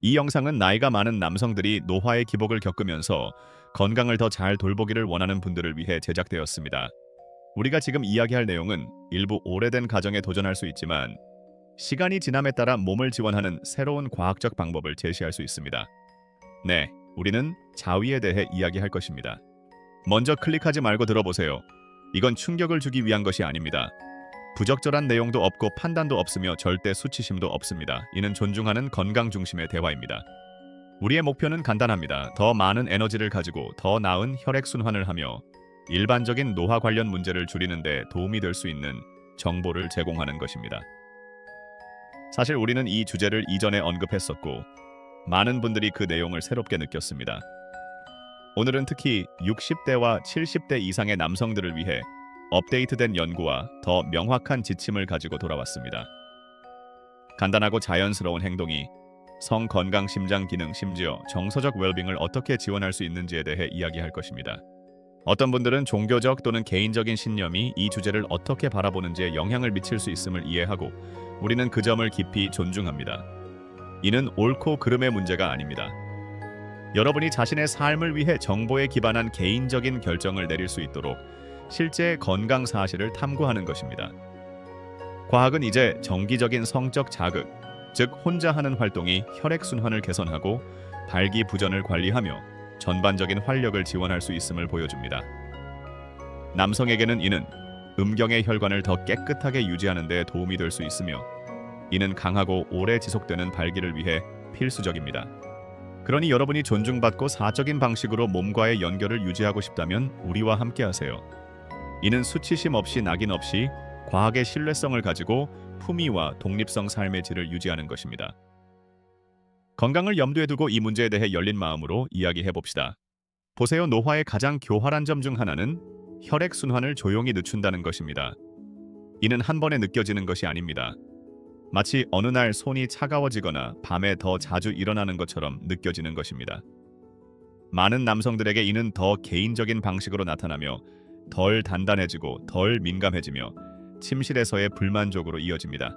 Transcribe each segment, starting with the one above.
이 영상은 나이가 많은 남성들이 노화의 기복을 겪으면서 건강을 더 잘 돌보기를 원하는 분들을 위해 제작되었습니다. 우리가 지금 이야기할 내용은 일부 오래된 가정에 도전할 수 있지만 시간이 지남에 따라 몸을 지원하는 새로운 과학적 방법을 제시할 수 있습니다. 네, 우리는 자위에 대해 이야기할 것입니다. 먼저 클릭하지 말고 들어보세요. 이건 충격을 주기 위한 것이 아닙니다. 부적절한 내용도 없고 판단도 없으며 절대 수치심도 없습니다. 이는 존중하는 건강 중심의 대화입니다. 우리의 목표는 간단합니다. 더 많은 에너지를 가지고 더 나은 혈액순환을 하며 일반적인 노화 관련 문제를 줄이는 데 도움이 될 수 있는 정보를 제공하는 것입니다. 사실 우리는 이 주제를 이전에 언급했었고 많은 분들이 그 내용을 새롭게 느꼈습니다. 오늘은 특히 60대와 70대 이상의 남성들을 위해 업데이트된 연구와 더 명확한 지침을 가지고 돌아왔습니다. 간단하고 자연스러운 행동이 성 건강, 심장 기능, 심지어 정서적 웰빙을 어떻게 지원할 수 있는지에 대해 이야기할 것입니다. 어떤 분들은 종교적 또는 개인적인 신념이 이 주제를 어떻게 바라보는지에 영향을 미칠 수 있음을 이해하고 우리는 그 점을 깊이 존중합니다. 이는 옳고 그름의 문제가 아닙니다. 여러분이 자신의 삶을 위해 정보에 기반한 개인적인 결정을 내릴 수 있도록 실제 건강 사실을 탐구하는 것입니다. 과학은 이제 정기적인 성적 자극, 즉 혼자 하는 활동이 혈액순환을 개선하고 발기부전을 관리하며 전반적인 활력을 지원할 수 있음을 보여줍니다. 남성에게는 이는 음경의 혈관을 더 깨끗하게 유지하는 데 도움이 될 수 있으며 이는 강하고 오래 지속되는 발기를 위해 필수적입니다. 그러니 여러분이 존중받고 사적인 방식으로 몸과의 연결을 유지하고 싶다면 우리와 함께하세요. 이는 수치심 없이 낙인 없이 과학의 신뢰성을 가지고 품위와 독립성 삶의 질을 유지하는 것입니다. 건강을 염두에 두고 이 문제에 대해 열린 마음으로 이야기해 봅시다. 보세요, 노화의 가장 교활한 점 중 하나는 혈액순환을 조용히 늦춘다는 것입니다. 이는 한 번에 느껴지는 것이 아닙니다. 마치 어느 날 손이 차가워지거나 밤에 더 자주 일어나는 것처럼 느껴지는 것입니다. 많은 남성들에게 이는 더 개인적인 방식으로 나타나며 덜 단단해지고 덜 민감해지며 침실에서의 불만족으로 이어집니다.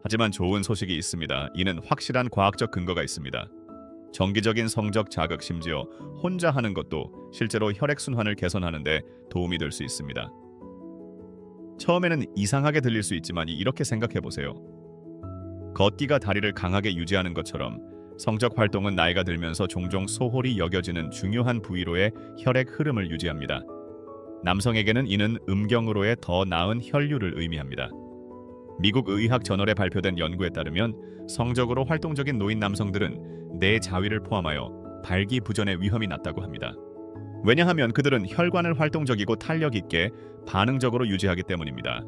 하지만 좋은 소식이 있습니다. 이는 확실한 과학적 근거가 있습니다. 정기적인 성적 자극, 심지어 혼자 하는 것도 실제로 혈액순환을 개선하는 데 도움이 될 수 있습니다. 처음에는 이상하게 들릴 수 있지만 이렇게 생각해 보세요. 걷기가 다리를 강하게 유지하는 것처럼 성적 활동은 나이가 들면서 종종 소홀히 여겨지는 중요한 부위로의 혈액 흐름을 유지합니다. 남성에게는 이는 음경으로의 더 나은 혈류를 의미합니다. 미국 의학 저널에 발표된 연구에 따르면 성적으로 활동적인 노인 남성들은 뇌 자위를 포함하여 발기부전의 위험이 낮다고 합니다. 왜냐하면 그들은 혈관을 활동적이고 탄력 있게 반응적으로 유지하기 때문입니다.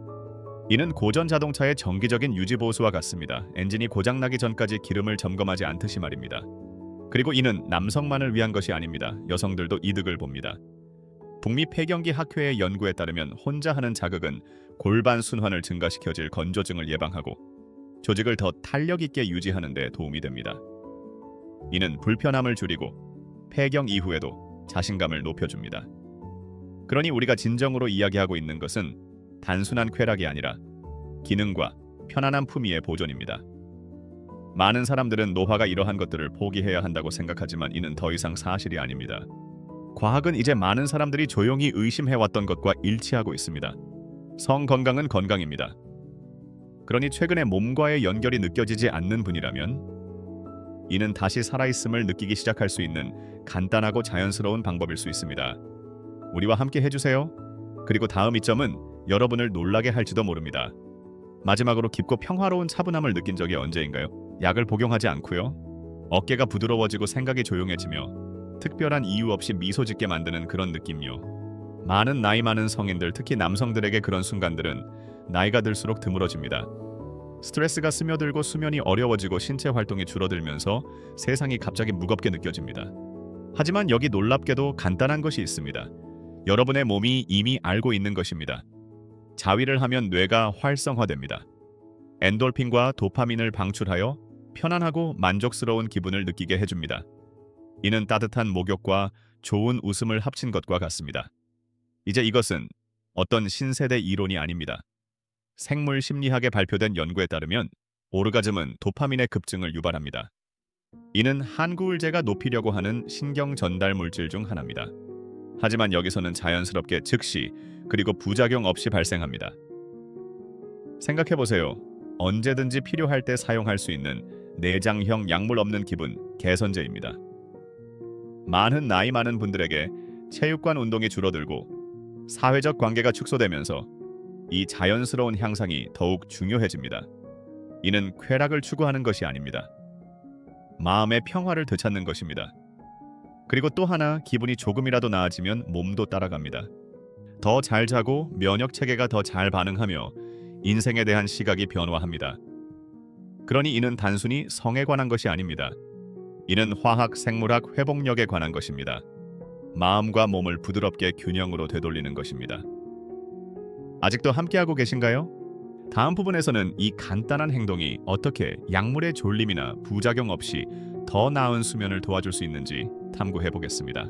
이는 고전 자동차의 정기적인 유지 보수와 같습니다. 엔진이 고장나기 전까지 기름을 점검하지 않듯이 말입니다. 그리고 이는 남성만을 위한 것이 아닙니다. 여성들도 이득을 봅니다. 북미 폐경기 학회의 연구에 따르면 혼자 하는 자극은 골반 순환을 증가시켜질 건조증을 예방하고 조직을 더 탄력 있게 유지하는 데 도움이 됩니다. 이는 불편함을 줄이고 폐경 이후에도 자신감을 높여줍니다. 그러니 우리가 진정으로 이야기하고 있는 것은 단순한 쾌락이 아니라 기능과 편안한 품위의 보존입니다. 많은 사람들은 노화가 이러한 것들을 포기해야 한다고 생각하지만 이는 더 이상 사실이 아닙니다. 과학은 이제 많은 사람들이 조용히 의심해왔던 것과 일치하고 있습니다. 성 건강은 건강입니다. 그러니 최근에 몸과의 연결이 느껴지지 않는 분이라면 이는 다시 살아있음을 느끼기 시작할 수 있는 간단하고 자연스러운 방법일 수 있습니다. 우리와 함께 해주세요. 그리고 다음 이점은 여러분을 놀라게 할지도 모릅니다. 마지막으로 깊고 평화로운 차분함을 느낀 적이 언제인가요? 약을 복용하지 않고요. 어깨가 부드러워지고 생각이 조용해지며 특별한 이유 없이 미소 짓게 만드는 그런 느낌요. 많은 나이 많은 성인들, 특히 남성들에게 그런 순간들은 나이가 들수록 드물어집니다. 스트레스가 스며들고 수면이 어려워지고 신체 활동이 줄어들면서 세상이 갑자기 무겁게 느껴집니다. 하지만 여기 놀랍게도 간단한 것이 있습니다. 여러분의 몸이 이미 알고 있는 것입니다. 자위를 하면 뇌가 활성화됩니다. 엔돌핀과 도파민을 방출하여 편안하고 만족스러운 기분을 느끼게 해줍니다. 이는 따뜻한 목욕과 좋은 웃음을 합친 것과 같습니다. 이제 이것은 어떤 신세대 이론이 아닙니다. 생물 심리학에 발표된 연구에 따르면 오르가즘은 도파민의 급증을 유발합니다. 이는 한구울제가 높이려고 하는 신경 전달 물질 중 하나입니다. 하지만 여기서는 자연스럽게 즉시 그리고 부작용 없이 발생합니다. 생각해보세요. 언제든지 필요할 때 사용할 수 있는 내장형 약물 없는 기분 개선제입니다. 많은 나이 많은 분들에게 체육관 운동이 줄어들고 사회적 관계가 축소되면서 이 자연스러운 향상이 더욱 중요해집니다. 이는 쾌락을 추구하는 것이 아닙니다. 마음의 평화를 되찾는 것입니다. 그리고 또 하나, 기분이 조금이라도 나아지면 몸도 따라갑니다. 더 잘 자고 면역 체계가 더 잘 반응하며 인생에 대한 시각이 변화합니다. 그러니 이는 단순히 성에 관한 것이 아닙니다. 이는 화학, 생물학, 회복력에 관한 것입니다. 마음과 몸을 부드럽게 균형으로 되돌리는 것입니다. 아직도 함께하고 계신가요? 다음 부분에서는 이 간단한 행동이 어떻게 약물의 졸림이나 부작용 없이 더 나은 수면을 도와줄 수 있는지 탐구해 보겠습니다.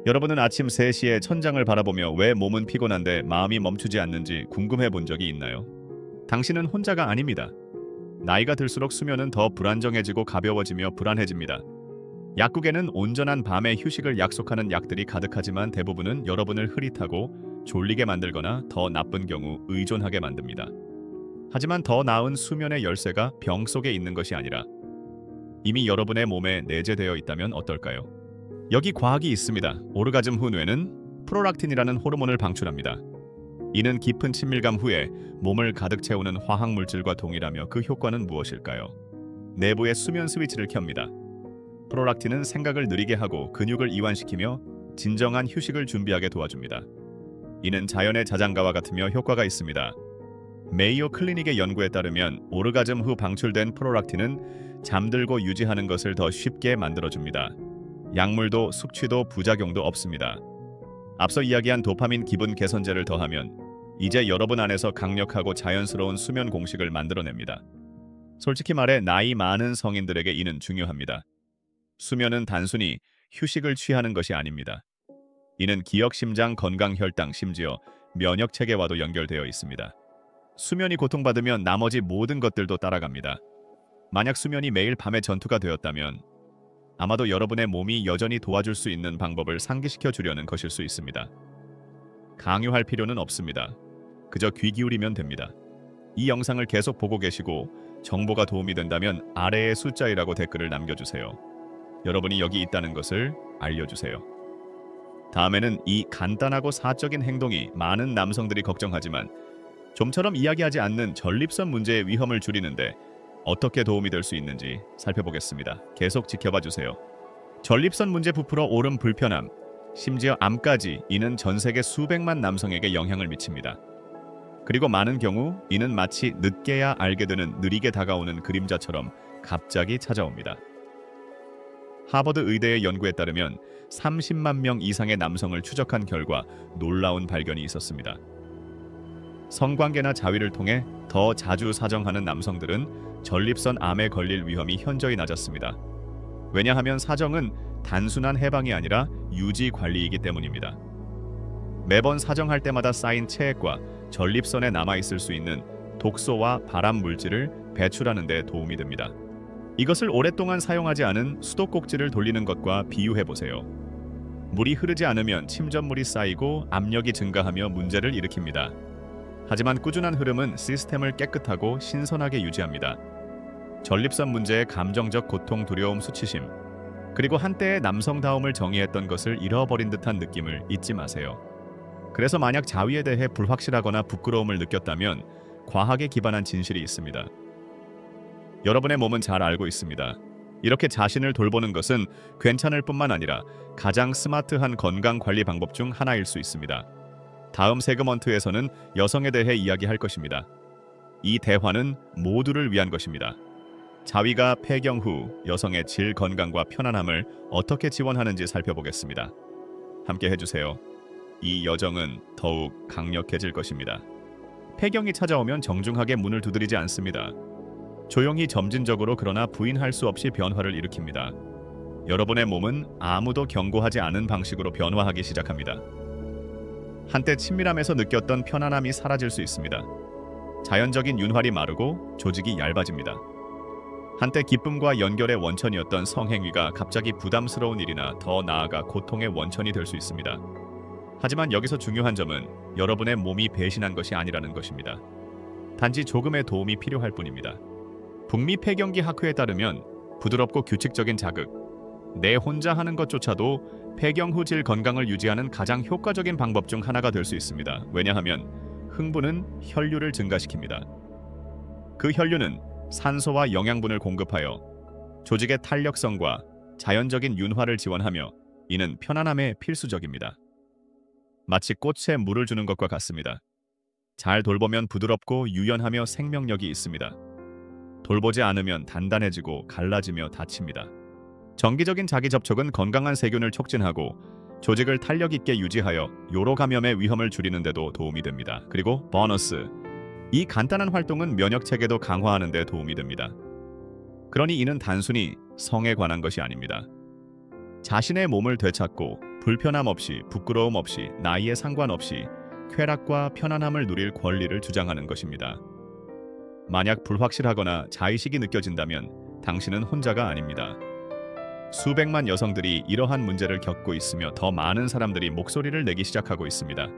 여러분은 아침 3시에 천장을 바라보며 왜 몸은 피곤한데 마음이 멈추지 않는지 궁금해 본 적이 있나요? 당신은 혼자가 아닙니다. 나이가 들수록 수면은 더 불안정해지고 가벼워지며 불안해집니다. 약국에는 온전한 밤의 휴식을 약속하는 약들이 가득하지만 대부분은 여러분을 흐릿하고 졸리게 만들거나 더 나쁜 경우 의존하게 만듭니다. 하지만 더 나은 수면의 열쇠가 병 속에 있는 것이 아니라 이미 여러분의 몸에 내재되어 있다면 어떨까요? 여기 과학이 있습니다. 오르가즘 후 뇌는 프로락틴이라는 호르몬을 방출합니다. 이는 깊은 친밀감 후에 몸을 가득 채우는 화학물질과 동일하며 그 효과는 무엇일까요? 내부의 수면 스위치를 켭니다. 프로락틴은 생각을 느리게 하고 근육을 이완시키며 진정한 휴식을 준비하게 도와줍니다. 이는 자연의 자장가와 같으며 효과가 있습니다. 메이오 클리닉의 연구에 따르면 오르가즘 후 방출된 프로락틴은 잠들고 유지하는 것을 더 쉽게 만들어줍니다. 약물도 숙취도 부작용도 없습니다. 앞서 이야기한 도파민 기분 개선제를 더하면 이제 여러분 안에서 강력하고 자연스러운 수면 공식을 만들어냅니다. 솔직히 말해 나이 많은 성인들에게 이는 중요합니다. 수면은 단순히 휴식을 취하는 것이 아닙니다. 이는 기억, 심장, 건강, 혈당, 심지어 면역 체계와도 연결되어 있습니다. 수면이 고통받으면 나머지 모든 것들도 따라갑니다. 만약 수면이 매일 밤의 전투가 되었다면 아마도 여러분의 몸이 여전히 도와줄 수 있는 방법을 상기시켜 주려는 것일 수 있습니다. 강요할 필요는 없습니다. 그저 귀 기울이면 됩니다. 이 영상을 계속 보고 계시고 정보가 도움이 된다면 아래의 숫자이라고 댓글을 남겨주세요. 여러분이 여기 있다는 것을 알려주세요. 다음에는 이 간단하고 사적인 행동이 많은 남성들이 걱정하지만 좀처럼 이야기하지 않는 전립선 문제의 위험을 줄이는데 어떻게 도움이 될 수 있는지 살펴보겠습니다. 계속 지켜봐 주세요. 전립선 문제 부풀어 오름 불편함, 심지어 암까지 이는 전 세계 수백만 남성에게 영향을 미칩니다. 그리고 많은 경우 이는 마치 늦게야 알게 되는 느리게 다가오는 그림자처럼 갑자기 찾아옵니다. 하버드 의대의 연구에 따르면 30만 명 이상의 남성을 추적한 결과 놀라운 발견이 있었습니다. 성관계나 자위를 통해 더 자주 사정하는 남성들은 전립선 암에 걸릴 위험이 현저히 낮았습니다. 왜냐하면 사정은 단순한 해방이 아니라 유지 관리이기 때문입니다. 매번 사정할 때마다 쌓인 체액과 전립선에 남아있을 수 있는 독소와 발암 물질을 배출하는 데 도움이 됩니다. 이것을 오랫동안 사용하지 않은 수도꼭지를 돌리는 것과 비유해보세요. 물이 흐르지 않으면 침전물이 쌓이고 압력이 증가하며 문제를 일으킵니다. 하지만 꾸준한 흐름은 시스템을 깨끗하고 신선하게 유지합니다. 전립선 문제의 감정적 고통, 두려움, 수치심, 그리고 한때의 남성다움을 정의했던 것을 잃어버린 듯한 느낌을 잊지 마세요. 그래서 만약 자위에 대해 불확실하거나 부끄러움을 느꼈다면 과학에 기반한 진실이 있습니다. 여러분의 몸은 잘 알고 있습니다. 이렇게 자신을 돌보는 것은 괜찮을 뿐만 아니라 가장 스마트한 건강관리 방법 중 하나일 수 있습니다. 다음 세그먼트에서는 여성에 대해 이야기할 것입니다. 이 대화는 모두를 위한 것입니다. 자위가 폐경 후 여성의 질 건강과 편안함을 어떻게 지원하는지 살펴보겠습니다. 함께 해주세요. 이 여정은 더욱 강력해질 것입니다. 폐경이 찾아오면 정중하게 문을 두드리지 않습니다. 조용히 점진적으로 그러나 부인할 수 없이 변화를 일으킵니다. 여러분의 몸은 아무도 경고하지 않은 방식으로 변화하기 시작합니다. 한때 친밀함에서 느꼈던 편안함이 사라질 수 있습니다. 자연적인 윤활이 마르고 조직이 얇아집니다. 한때 기쁨과 연결의 원천이었던 성행위가 갑자기 부담스러운 일이나 더 나아가 고통의 원천이 될 수 있습니다. 하지만 여기서 중요한 점은 여러분의 몸이 배신한 것이 아니라는 것입니다. 단지 조금의 도움이 필요할 뿐입니다. 북미 폐경기 학회에 따르면 부드럽고 규칙적인 자극, 내 혼자 하는 것조차도 폐경 후 질 건강을 유지하는 가장 효과적인 방법 중 하나가 될 수 있습니다. 왜냐하면 흥분은 혈류를 증가시킵니다. 그 혈류는 산소와 영양분을 공급하여 조직의 탄력성과 자연적인 윤활을 지원하며 이는 편안함에 필수적입니다. 마치 꽃에 물을 주는 것과 같습니다. 잘 돌보면 부드럽고 유연하며 생명력이 있습니다. 돌보지 않으면 단단해지고 갈라지며 다칩니다. 정기적인 자기 접촉은 건강한 세균을 촉진하고 조직을 탄력 있게 유지하여 요로 감염의 위험을 줄이는 데도 도움이 됩니다. 그리고 보너스, 이 간단한 활동은 면역 체계도 강화하는 데 도움이 됩니다. 그러니 이는 단순히 성에 관한 것이 아닙니다. 자신의 몸을 되찾고 불편함 없이, 부끄러움 없이, 나이에 상관없이 쾌락과 편안함을 누릴 권리를 주장하는 것입니다. 만약 불확실하거나 자의식이 느껴진다면 당신은 혼자가 아닙니다. 수백만 여성들이 이러한 문제를 겪고 있으며 더 많은 사람들이 목소리를 내기 시작하고 있습니다.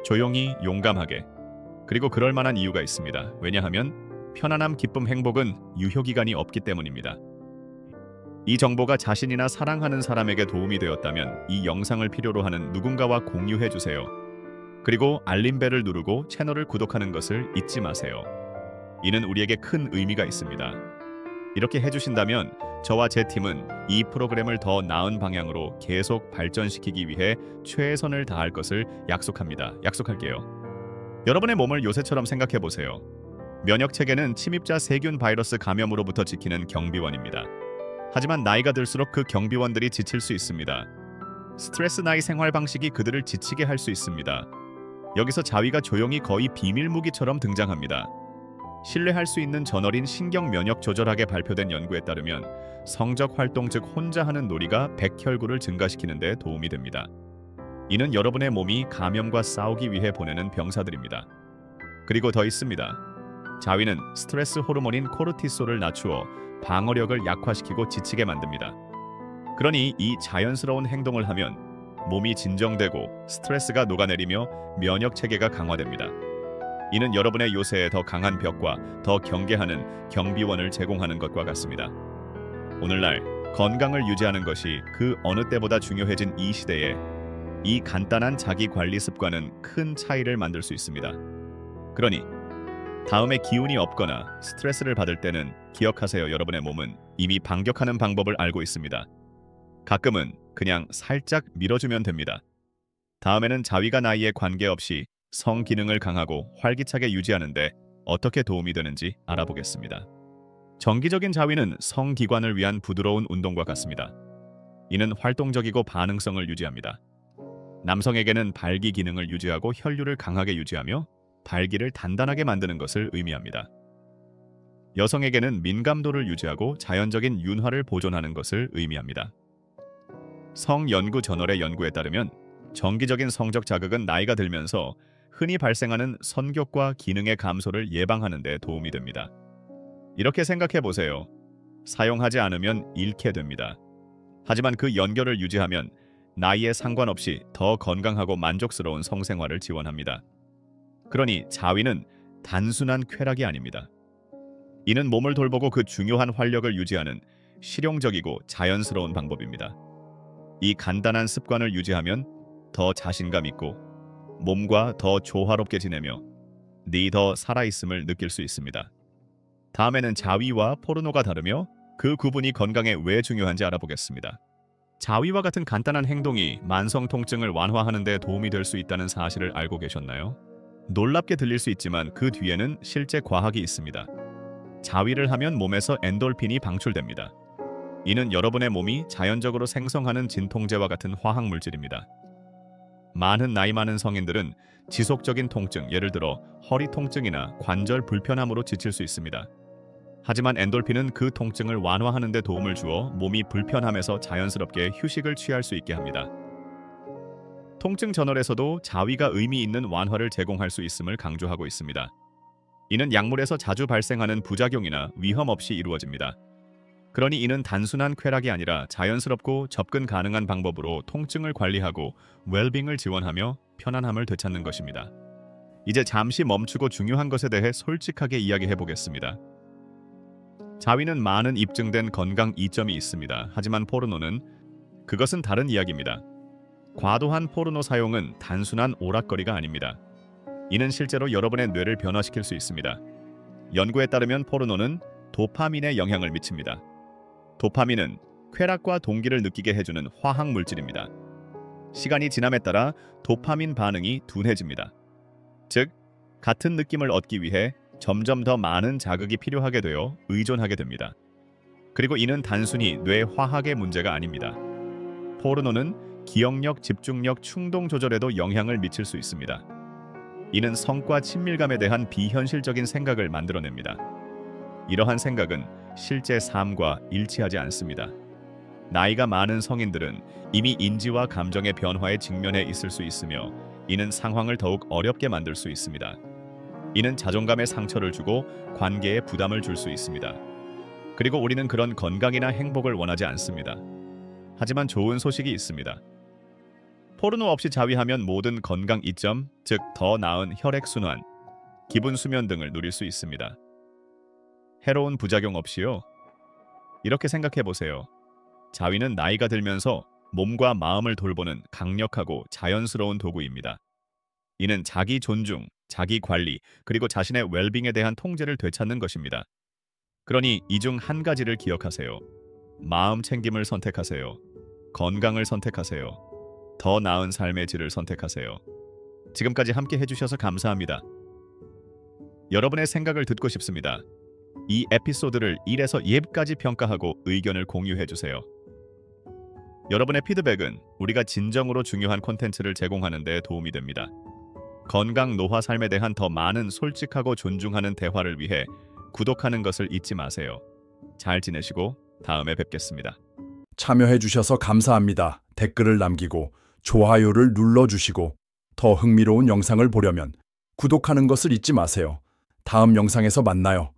조용히, 용감하게. 그리고 그럴 만한 이유가 있습니다. 왜냐하면 편안함, 기쁨, 행복은 유효기간이 없기 때문입니다. 이 정보가 자신이나 사랑하는 사람에게 도움이 되었다면 이 영상을 필요로 하는 누군가와 공유해 주세요. 그리고 알림벨을 누르고 채널을 구독하는 것을 잊지 마세요. 이는 우리에게 큰 의미가 있습니다. 이렇게 해주신다면 저와 제 팀은 이 프로그램을 더 나은 방향으로 계속 발전시키기 위해 최선을 다할 것을 약속합니다. 약속할게요. 여러분의 몸을 요새처럼 생각해 보세요. 면역 체계는 침입자 세균 바이러스 감염으로부터 지키는 경비원입니다. 하지만 나이가 들수록 그 경비원들이 지칠 수 있습니다. 스트레스 나이 생활 방식이 그들을 지치게 할 수 있습니다. 여기서 자위가 조용히 거의 비밀 무기처럼 등장합니다. 신뢰할 수 있는 저널인 신경 면역 조절학에 발표된 연구에 따르면 성적 활동 즉 혼자 하는 놀이가 백혈구를 증가시키는 데 도움이 됩니다. 이는 여러분의 몸이 감염과 싸우기 위해 보내는 병사들입니다. 그리고 더 있습니다. 자위는 스트레스 호르몬인 코르티솔을 낮추어 방어력을 약화시키고 지치게 만듭니다. 그러니 이 자연스러운 행동을 하면 몸이 진정되고 스트레스가 녹아내리며 면역 체계가 강화됩니다. 이는 여러분의 요새에 더 강한 벽과 더 경계하는 경비원을 제공하는 것과 같습니다. 오늘날 건강을 유지하는 것이 그 어느 때보다 중요해진 이 시대에 이 간단한 자기 관리 습관은 큰 차이를 만들 수 있습니다. 그러니 다음에 기운이 없거나 스트레스를 받을 때는 기억하세요. 여러분의 몸은 이미 반격하는 방법을 알고 있습니다. 가끔은 그냥 살짝 밀어주면 됩니다. 다음에는 자위가 나이에 관계없이 성 기능을 강하고 활기차게 유지하는데 어떻게 도움이 되는지 알아보겠습니다. 정기적인 자위는 성기관을 위한 부드러운 운동과 같습니다. 이는 활동적이고 반응성을 유지합니다. 남성에게는 발기 기능을 유지하고 혈류를 강하게 유지하며 발기를 단단하게 만드는 것을 의미합니다. 여성에게는 민감도를 유지하고 자연적인 윤활을 보존하는 것을 의미합니다. 성연구 저널의 연구에 따르면 정기적인 성적 자극은 나이가 들면서 흔히 발생하는 선격과 기능의 감소를 예방하는 데 도움이 됩니다. 이렇게 생각해 보세요. 사용하지 않으면 잃게 됩니다. 하지만 그 연결을 유지하면 나이에 상관없이 더 건강하고 만족스러운 성생활을 지원합니다. 그러니 자위는 단순한 쾌락이 아닙니다. 이는 몸을 돌보고 그 중요한 활력을 유지하는 실용적이고 자연스러운 방법입니다. 이 간단한 습관을 유지하면 더 자신감 있고 몸과 더 조화롭게 지내며 더 살아있음을 느낄 수 있습니다. 다음에는 자위와 포르노가 다르며 그 구분이 건강에 왜 중요한지 알아보겠습니다. 자위와 같은 간단한 행동이 만성 통증을 완화하는 데 도움이 될 수 있다는 사실을 알고 계셨나요? 놀랍게 들릴 수 있지만 그 뒤에는 실제 과학이 있습니다. 자위를 하면 몸에서 엔돌핀이 방출됩니다. 이는 여러분의 몸이 자연적으로 생성하는 진통제와 같은 화학 물질입니다. 많은 나이 많은 성인들은 지속적인 통증, 예를 들어 허리 통증이나 관절 불편함으로 지칠 수 있습니다. 하지만 엔돌핀은 그 통증을 완화하는 데 도움을 주어 몸이 불편함에서 자연스럽게 휴식을 취할 수 있게 합니다. 통증 저널에서도 자위가 의미 있는 완화를 제공할 수 있음을 강조하고 있습니다. 이는 약물에서 자주 발생하는 부작용이나 위험 없이 이루어집니다. 그러니 이는 단순한 쾌락이 아니라 자연스럽고 접근 가능한 방법으로 통증을 관리하고 웰빙을 지원하며 편안함을 되찾는 것입니다. 이제 잠시 멈추고 중요한 것에 대해 솔직하게 이야기해 보겠습니다. 자위는 많은 입증된 건강 이점이 있습니다. 하지만 포르노는 그것은 다른 이야기입니다. 과도한 포르노 사용은 단순한 오락거리가 아닙니다. 이는 실제로 여러분의 뇌를 변화시킬 수 있습니다. 연구에 따르면 포르노는 도파민에 영향을 미칩니다. 도파민은 쾌락과 동기를 느끼게 해주는 화학 물질입니다. 시간이 지남에 따라 도파민 반응이 둔해집니다. 즉, 같은 느낌을 얻기 위해 점점 더 많은 자극이 필요하게 되어 의존하게 됩니다. 그리고 이는 단순히 뇌 화학의 문제가 아닙니다. 포르노는 기억력, 집중력, 충동 조절에도 영향을 미칠 수 있습니다. 이는 성과 친밀감에 대한 비현실적인 생각을 만들어냅니다. 이러한 생각은 실제 삶과 일치하지 않습니다. 나이가 많은 성인들은 이미 인지와 감정의 변화에 직면해 있을 수 있으며 이는 상황을 더욱 어렵게 만들 수 있습니다. 이는 자존감에 상처를 주고 관계에 부담을 줄 수 있습니다. 그리고 우리는 그런 건강이나 행복을 원하지 않습니다. 하지만 좋은 소식이 있습니다. 포르노 없이 자위하면 모든 건강 이점, 즉 더 나은 혈액순환, 기분 수면 등을 누릴 수 있습니다. 해로운 부작용 없이요? 이렇게 생각해 보세요. 자위는 나이가 들면서 몸과 마음을 돌보는 강력하고 자연스러운 도구입니다. 이는 자기 존중, 자기 관리, 그리고 자신의 웰빙에 대한 통제를 되찾는 것입니다. 그러니 이 중 한 가지를 기억하세요. 마음 챙김을 선택하세요. 건강을 선택하세요. 더 나은 삶의 질을 선택하세요. 지금까지 함께 해주셔서 감사합니다. 여러분의 생각을 듣고 싶습니다. 이 에피소드를 1에서 10까지 평가하고 의견을 공유해주세요. 여러분의 피드백은 우리가 진정으로 중요한 콘텐츠를 제공하는 데 도움이 됩니다. 건강 노화 삶에 대한 더 많은 솔직하고 존중하는 대화를 위해 구독하는 것을 잊지 마세요. 잘 지내시고 다음에 뵙겠습니다. 참여해 주셔서 감사합니다. 댓글을 남기고 좋아요를 눌러주시고 더 흥미로운 영상을 보려면 구독하는 것을 잊지 마세요. 다음 영상에서 만나요.